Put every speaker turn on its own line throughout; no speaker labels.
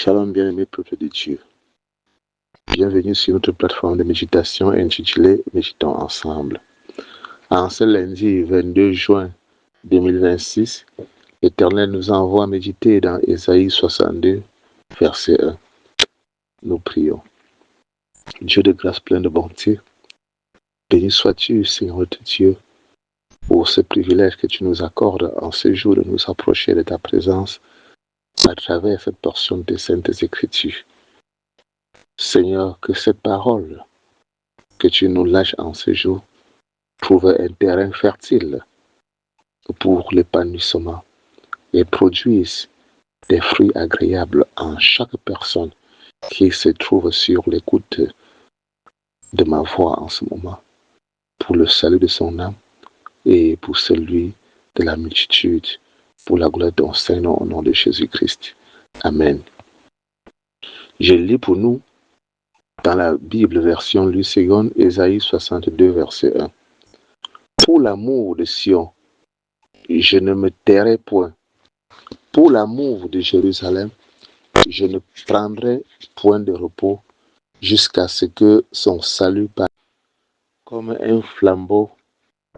Shalom bien-aimé peuple de Dieu. Bienvenue sur notre plateforme de méditation intitulée Méditons ensemble. En ce lundi 22 juin 2026, l'Éternel nous envoie méditer dans Ésaïe 62, verset 1. Nous prions. Dieu de grâce plein de bonté, béni sois-tu, Seigneur de Dieu, pour ce privilège que tu nous accordes en ce jour de nous approcher de ta présence à travers cette portion des Saintes Écritures. Seigneur, que cette parole que tu nous lâches en ce jour trouve un terrain fertile pour l'épanouissement et produise des fruits agréables en chaque personne qui se trouve sur l'écoute de ma voix en ce moment, pour le salut de son âme et pour celui de la multitude, pour la gloire de ton Saint-Nom au nom de Jésus-Christ. Amen. Je lis pour nous dans la Bible version Louis II, Ésaïe 62, verset 1. Pour l'amour de Sion, je ne me tairai point. Pour l'amour de Jérusalem, je ne prendrai point de repos jusqu'à ce que son salut passe comme un flambeau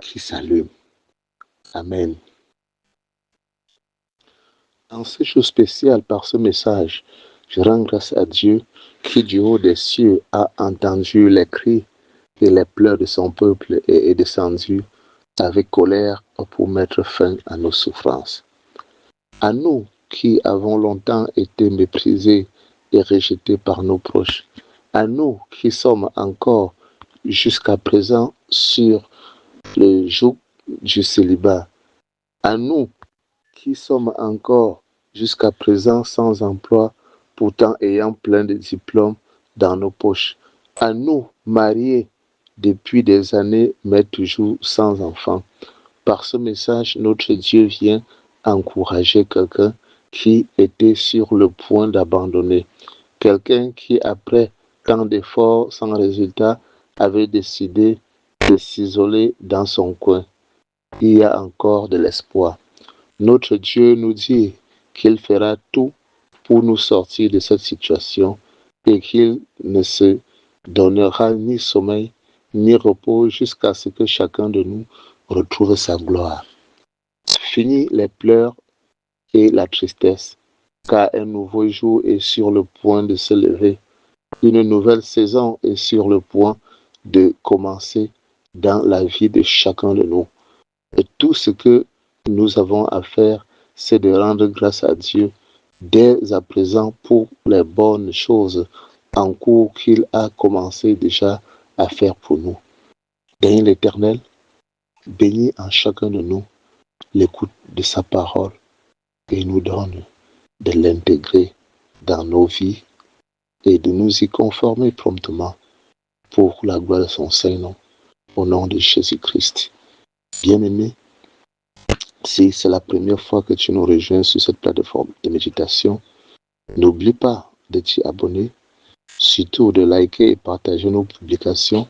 qui s'allume. Amen. En ce jour spécial, par ce message, je rends grâce à Dieu qui du haut des cieux a entendu les cris et les pleurs de son peuple et est descendu avec colère pour mettre fin à nos souffrances. À nous qui avons longtemps été méprisés et rejetés par nos proches, à nous qui sommes encore jusqu'à présent sur le joug du célibat, à nous qui sommes encore jusqu'à présent sans emploi, pourtant ayant plein de diplômes dans nos poches, à nous mariés depuis des années mais toujours sans enfants. Par ce message, notre Dieu vient encourager quelqu'un qui était sur le point d'abandonner. Quelqu'un qui, après tant d'efforts sans résultat, avait décidé de s'isoler dans son coin. Il y a encore de l'espoir. Notre Dieu nous dit qu'il fera tout pour nous sortir de cette situation et qu'il ne se donnera ni sommeil ni repos jusqu'à ce que chacun de nous retrouve sa gloire. Fini les pleurs et la tristesse, car un nouveau jour est sur le point de se lever. Une nouvelle saison est sur le point de commencer dans la vie de chacun de nous. Et tout ce que nous avons à faire, c'est de rendre grâce à Dieu dès à présent pour les bonnes choses en cours qu'il a commencé déjà à faire pour nous. Bénis l'Éternel, bénis en chacun de nous l'écoute de sa parole et nous donne de l'intégrer dans nos vies et de nous y conformer promptement pour la gloire de son Saint-Nom, au nom de Jésus-Christ. Bien-aimé, si c'est la première fois que tu nous rejoins sur cette plateforme de méditation, n'oublie pas de t'y abonner, surtout de liker et partager nos publications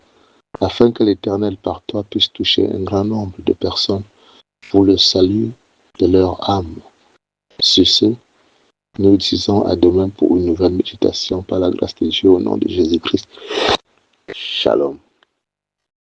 afin que l'Éternel par toi puisse toucher un grand nombre de personnes pour le salut de leur âme. Sur ce, nous disons à demain pour une nouvelle méditation par la grâce de Dieu au nom de Jésus-Christ. Shalom.